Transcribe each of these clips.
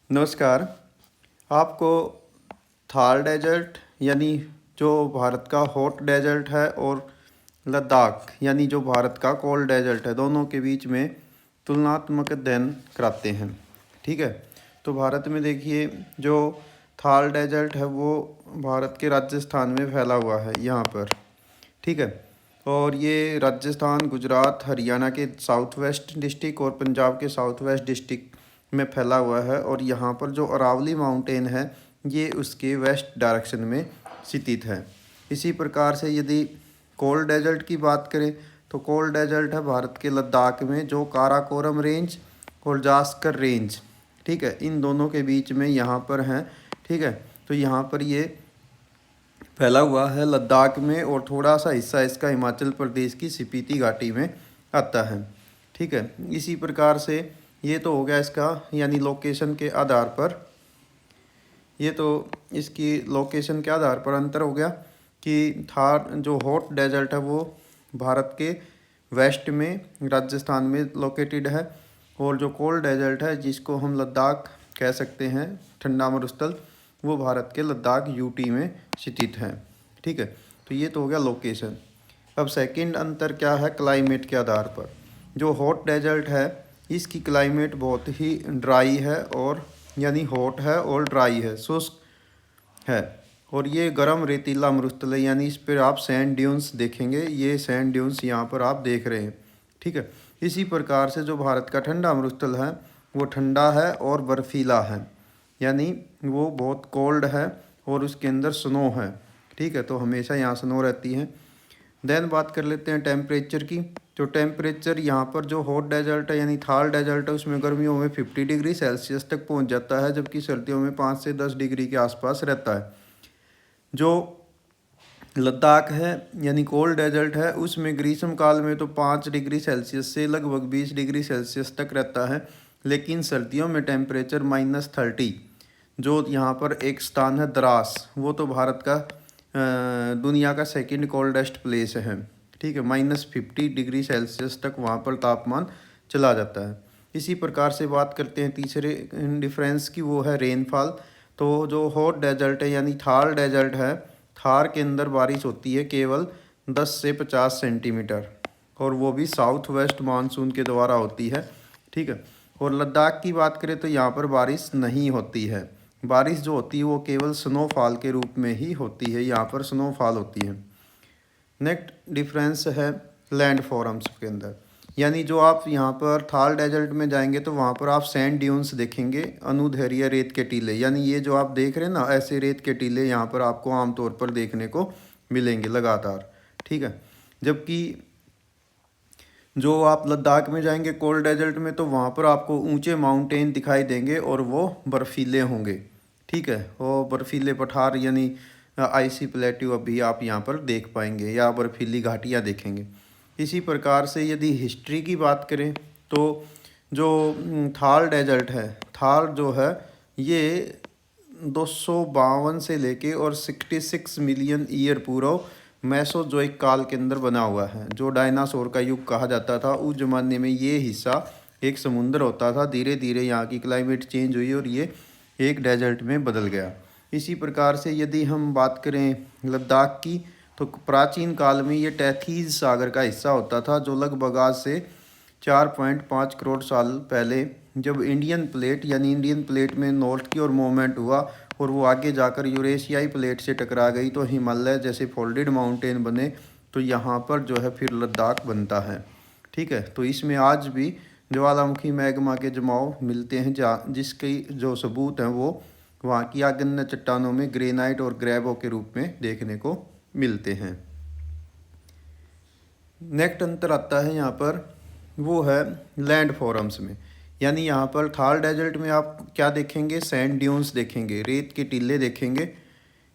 नमस्कार। आपको थार डेजर्ट यानी जो भारत का हॉट डेजर्ट है और लद्दाख यानी जो भारत का कोल्ड डेजर्ट है, दोनों के बीच में तुलनात्मक अध्ययन कराते हैं। ठीक है, तो भारत में देखिए जो थार डेजर्ट है वो भारत के राजस्थान में फैला हुआ है यहाँ पर। ठीक है, और ये राजस्थान, गुजरात, हरियाणा के साउथ वेस्ट डिस्ट्रिक्ट और पंजाब के साउथ वेस्ट डिस्ट्रिक्ट में फैला हुआ है। और यहाँ पर जो अरावली माउंटेन है ये उसके वेस्ट डायरेक्शन में स्थित है। इसी प्रकार से यदि कोल्ड डेजर्ट की बात करें तो कोल्ड डेजर्ट है भारत के लद्दाख में जो काराकोरम रेंज और जास्कर रेंज, ठीक है, इन दोनों के बीच में यहाँ पर हैं। ठीक है, तो यहाँ पर ये फैला हुआ है लद्दाख में और थोड़ा सा हिस्सा इसका हिमाचल प्रदेश की स्पीति घाटी में आता है। ठीक है, इसी प्रकार से ये तो हो गया इसका यानी लोकेशन के आधार पर, ये तो इसकी लोकेशन के आधार पर अंतर हो गया कि थार जो हॉट डेजर्ट है वो भारत के वेस्ट में राजस्थान में लोकेटेड है और जो कोल्ड डेजर्ट है जिसको हम लद्दाख कह सकते हैं, ठंडा मरुस्थल, वो भारत के लद्दाख यूटी में स्थित है। ठीक है, तो ये तो हो गया लोकेशन। अब सेकंड अंतर क्या है क्लाइमेट के आधार पर। जो हॉट डेजर्ट है इसकी क्लाइमेट बहुत ही ड्राई है और यानी हॉट है और ड्राई है, शुष्क है। और ये गर्म रेतीला मरुस्थल है यानी इस पर आप सैंड ड्यून्स देखेंगे, ये सैंड ड्यून्स यहाँ पर आप देख रहे हैं। ठीक है, इसी प्रकार से जो भारत का ठंडा मरुस्थल है वो ठंडा है और बर्फीला है यानी वो बहुत कोल्ड है और उसके अंदर स्नो है। ठीक है, तो हमेशा यहाँ स्नो रहती है। देन बात कर लेते हैं टेम्परेचर की। तो टेम्परेचर यहाँ पर जो हॉट डेजर्ट है यानी थार डेजर्ट है उसमें गर्मियों में 50 डिग्री सेल्सियस तक पहुँच जाता है, जबकि सर्दियों में 5 से 10 डिग्री के आसपास रहता है। जो लद्दाख है यानी कोल्ड डेजर्ट है उसमें ग्रीष्म काल में तो 5 डिग्री सेल्सियस से लगभग 20 डिग्री सेल्सियस तक रहता है, लेकिन सर्दियों में टेम्परेचर -30। जो यहाँ पर एक स्थान है द्रास, वो तो भारत का दुनिया का सेकंड कोल्डेस्ट प्लेस है। ठीक है, -50 डिग्री सेल्सियस तक वहाँ पर तापमान चला जाता है। इसी प्रकार से बात करते हैं तीसरे डिफरेंस की, वो है रेनफॉल। तो जो हॉट डेजर्ट है यानी थार डेजर्ट है, थार के अंदर बारिश होती है केवल 10 से 50 सेंटीमीटर और वो भी साउथ वेस्ट मानसून के द्वारा होती है। ठीक है, और लद्दाख की बात करें तो यहाँ पर बारिश नहीं होती है। बारिश जो होती है वो केवल स्नोफॉल के रूप में ही होती है, यहाँ पर स्नोफॉल होती है। नेक्स्ट डिफरेंस है लैंड फॉर्म्स के अंदर, यानी जो आप यहाँ पर थार डेजर्ट में जाएंगे तो वहाँ पर आप सैंड ड्यून्स देखेंगे, अनुदैर्ध्य रेत के टीले, यानी ये जो आप देख रहे हैं ना ऐसे रेत के टीले यहाँ पर आपको आमतौर पर देखने को मिलेंगे लगातार। ठीक है, जबकि जो आप लद्दाख में जाएंगे कोल्ड डेजर्ट में तो वहाँ पर आपको ऊंचे माउंटेन दिखाई देंगे और वो बर्फीले होंगे। ठीक है, वो बर्फीले पठार यानी आइसी प्लेट्यू अभी आप यहाँ पर देख पाएंगे या बर्फीली घाटियाँ देखेंगे। इसी प्रकार से यदि हिस्ट्री की बात करें तो जो थार डेजर्ट है, थार जो है ये 252 से लेके और 66 मिलियन ईयर पूर्व मेसोजोइक काल के अंदर बना हुआ है। जो डायनासोर का युग कहा जाता था उस ज़माने में ये हिस्सा एक समुंदर होता था, धीरे धीरे यहाँ की क्लाइमेट चेंज हुई और ये एक डेजर्ट में बदल गया। इसी प्रकार से यदि हम बात करें लद्दाख की तो प्राचीन काल में ये टैथीज सागर का हिस्सा होता था, जो लगभग आज से 4.5 करोड़ साल पहले जब इंडियन प्लेट यानी इंडियन प्लेट में नॉर्थ की ओर मूवमेंट हुआ और वो आगे जाकर यूरेशियाई प्लेट से टकरा गई तो हिमालय जैसे फोल्डेड माउंटेन बने, तो यहाँ पर जो है फिर लद्दाख बनता है। ठीक है, तो इसमें आज भी ज्वालामुखी मैग्मा के जमाव मिलते हैं जिसके जो सबूत हैं वो वहाँ की आगन्य चट्टानों में ग्रेनाइट और ग्रेवो के रूप में देखने को मिलते हैं। नेक्स्ट अंतर आता है यहाँ पर, वो है लैंड फॉरम्स में, यानी यहाँ पर थार डेजर्ट में आप क्या देखेंगे, सैंड ड्यून्स देखेंगे, रेत के टीले देखेंगे।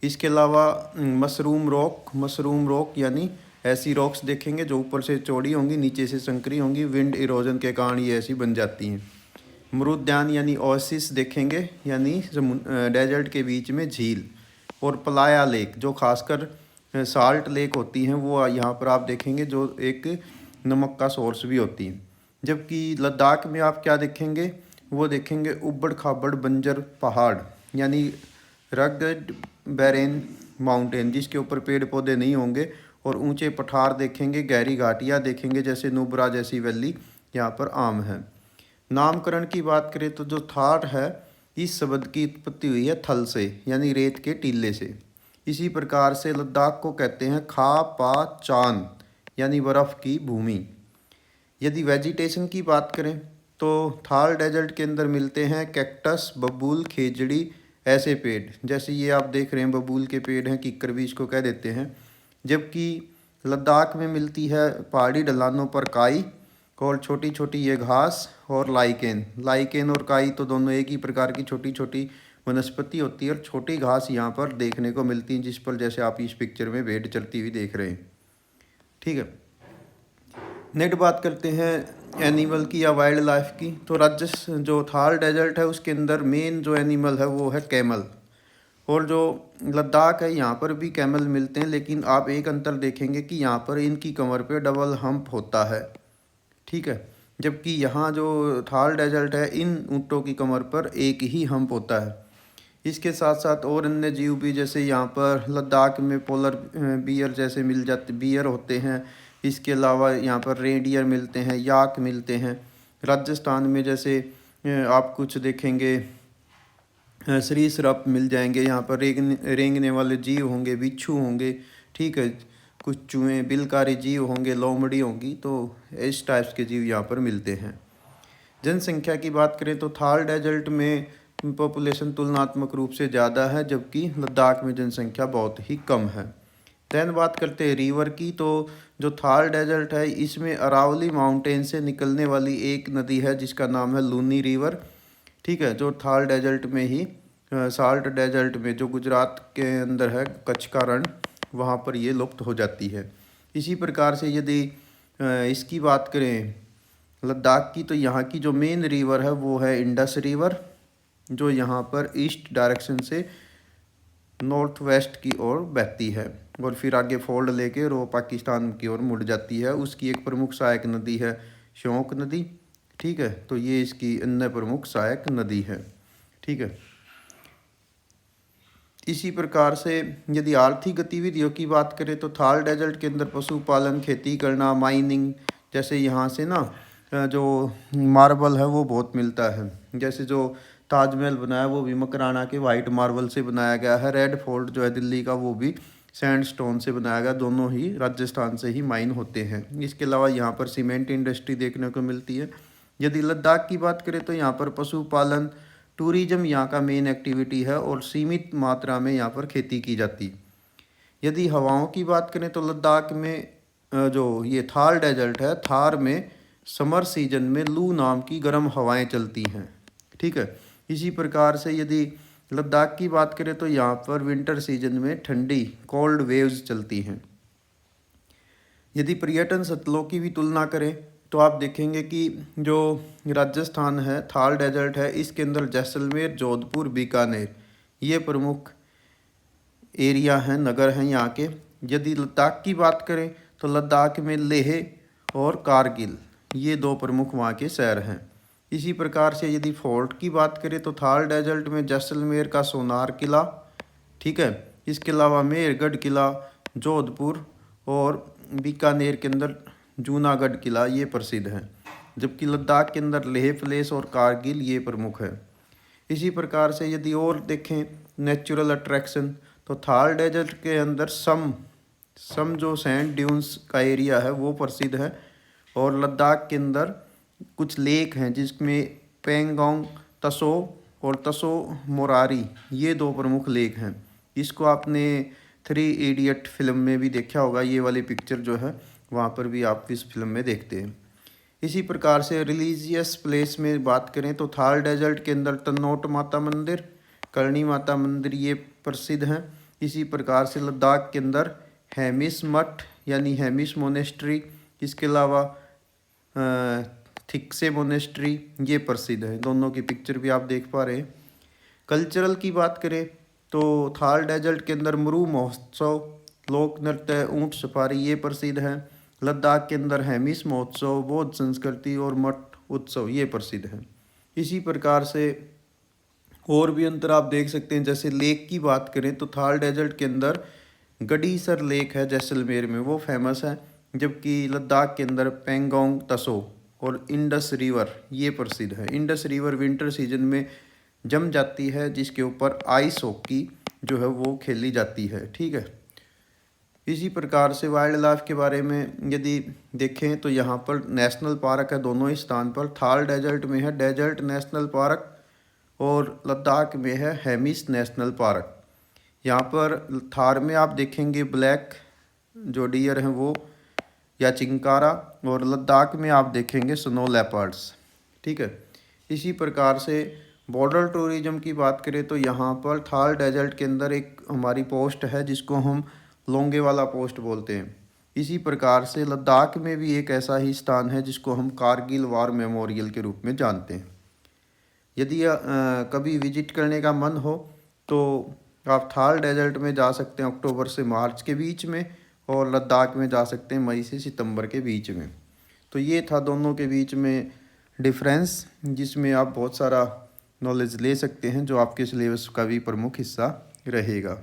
इसके अलावा मशरूम रॉक यानी ऐसी रॉक्स देखेंगे जो ऊपर से चौड़ी होंगी नीचे से संकरी होंगी, विंड इरोजन के कारण ये ऐसी बन जाती हैं। मरुद्यान यानी ओएसिस देखेंगे, यानी डेजर्ट के बीच में झील। और प्लाया लेक जो खासकर साल्ट लेक होती हैं वो यहाँ पर आप देखेंगे, जो एक नमक का सोर्स भी होती है। जबकि लद्दाख में आप क्या देखेंगे, वो देखेंगे उबड़ खाबड़ बंजर पहाड़ यानी रगड बैरेन माउंटेन, जिसके ऊपर पेड़ पौधे नहीं होंगे, और ऊंचे पठार देखेंगे, गहरी घाटियाँ देखेंगे जैसे नुब्रा जैसी वैली यहाँ पर आम है। नामकरण की बात करें तो जो थार है, इस शब्द की उत्पत्ति हुई है थल से यानी रेत के टीले से। इसी प्रकार से लद्दाख को कहते हैं खा पा चांद यानी बर्फ़ की भूमि। यदि वेजिटेशन की बात करें तो थार डेजर्ट के अंदर मिलते हैं कैक्टस, बबूल, खेजड़ी ऐसे पेड़, जैसे ये आप देख रहे हैं बबूल के पेड़ हैं, किक्कर भी इसको कह देते हैं। जबकि लद्दाख में मिलती है पहाड़ी ढलानों पर काई और छोटी छोटी ये घास और लाइकेन और काई तो दोनों एक ही प्रकार की छोटी छोटी वनस्पति होती है, और छोटी घास यहाँ पर देखने को मिलती है, जिस पर जैसे आप इस पिक्चर में भेड़ चलती हुई देख रहे हैं। ठीक है, नेक्स्ट बात करते हैं एनिमल की या वाइल्ड लाइफ की। तो जो थार डेजर्ट है उसके अंदर मेन जो एनिमल है वो है कैमल, और जो लद्दाख है यहाँ पर भी कैमल मिलते हैं, लेकिन आप एक अंतर देखेंगे कि यहाँ पर इनकी कमर पे डबल हम्प होता है। ठीक है, जबकि यहाँ जो थार डेजर्ट है इन ऊँटों की कमर पर एक ही हम्प होता है। इसके साथ साथ और अन्य जीव भी, जैसे यहाँ पर लद्दाख में पोलर बियर जैसे बियर होते हैं। इसके अलावा यहाँ पर रेडियर मिलते हैं, याक मिलते हैं। राजस्थान में जैसे आप कुछ देखेंगे सरीसृप मिल जाएंगे, यहाँ पर रेंगने वाले जीव होंगे, बिच्छू होंगे। ठीक है, कुछ चूहे बिलकारी जीव होंगे, लोमड़ी होंगी, तो इस टाइप्स के जीव यहाँ पर मिलते हैं। जनसंख्या की बात करें तो थार डेजर्ट में पॉपुलेशन तुलनात्मक रूप से ज़्यादा है, जबकि लद्दाख में जनसंख्या बहुत ही कम है। दैन बात करते हैं रिवर की। तो जो थार डेजर्ट है इसमें अरावली माउंटेन से निकलने वाली एक नदी है जिसका नाम है लूनी रिवर। ठीक है, जो थार डेजर्ट में ही साल्ट डेजर्ट में जो गुजरात के अंदर है कच्छ का रण, वहाँ पर ये लुप्त हो जाती है। इसी प्रकार से यदि इसकी बात करें लद्दाख की, तो यहाँ की जो मेन रिवर है वो है इंडस रिवर, जो यहाँ पर ईस्ट डायरेक्शन से नॉर्थ वेस्ट की ओर बहती है और फिर आगे फोल्ड लेके वो पाकिस्तान की ओर मुड़ जाती है। उसकी एक प्रमुख सहायक नदी है श्योक नदी। ठीक है, तो ये इसकी अन्य प्रमुख सहायक नदी है। ठीक है, इसी प्रकार से यदि आर्थिक गतिविधियों की बात करें तो थार डेजर्ट के अंदर पशुपालन, खेती करना, माइनिंग, जैसे यहाँ से ना जो मार्बल है वो बहुत मिलता है। जैसे जो ताजमहल बनाया वो भी मकराना के वाइट मार्बल से बनाया गया है। रेड फोर्ट जो है दिल्ली का वो भी सैंडस्टोन से बनाया गया, दोनों ही राजस्थान से ही माइन होते हैं। इसके अलावा यहाँ पर सीमेंट इंडस्ट्री देखने को मिलती है। यदि लद्दाख की बात करें तो यहाँ पर पशुपालन, टूरिज्म यहाँ का मेन एक्टिविटी है और सीमित मात्रा में यहाँ पर खेती की जाती। यदि हवाओं की बात करें तो लद्दाख में जो ये थार डेजर्ट है, थार में समर सीजन में लू नाम की गर्म हवाएं चलती हैं। ठीक है, इसी प्रकार से यदि लद्दाख की बात करें तो यहाँ पर विंटर सीजन में ठंडी कोल्ड वेव्स चलती हैं। यदि पर्यटन स्थलों की भी तुलना करें तो आप देखेंगे कि जो राजस्थान है, थार डेजर्ट है, इसके अंदर जैसलमेर, जोधपुर, बीकानेर ये प्रमुख एरिया हैं, नगर हैं यहाँ के। यदि लद्दाख की बात करें तो लद्दाख में लेह और कारगिल ये दो प्रमुख वहाँ के शहर हैं। इसी प्रकार से यदि फोर्ट की बात करें तो थार डेजर्ट में जैसलमेर का सोनार किला, ठीक है, इसके अलावा मेहरगढ़ किला, जोधपुर और बीकानेर के अंदर जूनागढ़ किला ये प्रसिद्ध हैं। जबकि लद्दाख के अंदर लेह प्लेस और कारगिल ये प्रमुख है। इसी प्रकार से यदि और देखें नेचुरल अट्रैक्शन तो थार डेजर्ट के अंदर सम जो सैंड ड्यून्स का एरिया है वो प्रसिद्ध है, और लद्दाख के अंदर कुछ लेक हैं जिसमें पेंगोंग तसो और तसो मोरारी ये दो प्रमुख लेक हैं। इसको आपने 3 इडियट फिल्म में भी देखा होगा, ये वाली पिक्चर जो है वहाँ पर भी आप इस फिल्म में देखते हैं। इसी प्रकार से रिलीजियस प्लेस में बात करें तो थार डेजर्ट के अंदर तन्नोट माता मंदिर, करणी माता मंदिर ये प्रसिद्ध हैं। इसी प्रकार से लद्दाख के अंदर हेमिस मठ यानी हेमिस मोनेस्ट्री, इसके अलावा थिक्से मोनेस्ट्री ये प्रसिद्ध है। दोनों की पिक्चर भी आप देख पा रहे हैं। कल्चरल की बात करें तो थार डेजर्ट के अंदर मरू महोत्सव, लोक नृत्य, ऊँट सफारी ये प्रसिद्ध है। लद्दाख के अंदर हेमिस महोत्सव, बौद्ध संस्कृति और मठ उत्सव ये प्रसिद्ध हैं। इसी प्रकार से और भी अंतर आप देख सकते हैं। जैसे लेक की बात करें तो थार डेजर्ट के अंदर गडीसर लेक है जैसलमेर में, वो फेमस है, जबकि लद्दाख के अंदर पेंगोंग तसो और इंडस रिवर ये प्रसिद्ध है। इंडस रिवर विंटर सीजन में जम जाती है, जिसके ऊपर आइस हॉकी जो है वो खेली जाती है। ठीक है। इसी प्रकार से वाइल्ड लाइफ के बारे में यदि देखें तो यहाँ पर नेशनल पार्क है दोनों ही स्थान पर। थार डेजर्ट में है डेजर्ट नेशनल पार्क और लद्दाख में है हेमिस नेशनल पार्क। यहाँ पर थार में आप देखेंगे ब्लैक जो डियर हैं वो या चिंकारा, और लद्दाख में आप देखेंगे स्नो लेपर्ड्स। ठीक है। इसी प्रकार से बॉर्डर टूरिज्म की बात करें तो यहाँ पर थार डेजर्ट के अंदर एक हमारी पोस्ट है जिसको हम लोंगे वाला पोस्ट बोलते हैं। इसी प्रकार से लद्दाख में भी एक ऐसा ही स्थान है जिसको हम कारगिल वार मेमोरियल के रूप में जानते हैं। यदि कभी विजिट करने का मन हो तो आप थार डेजर्ट में जा सकते हैं अक्टूबर से मार्च के बीच में, और लद्दाख में जा सकते हैं मई से सितंबर के बीच में। तो ये था दोनों के बीच में डिफरेंस, जिसमें आप बहुत सारा नॉलेज ले सकते हैं, जो आपके सिलेबस का भी प्रमुख हिस्सा रहेगा।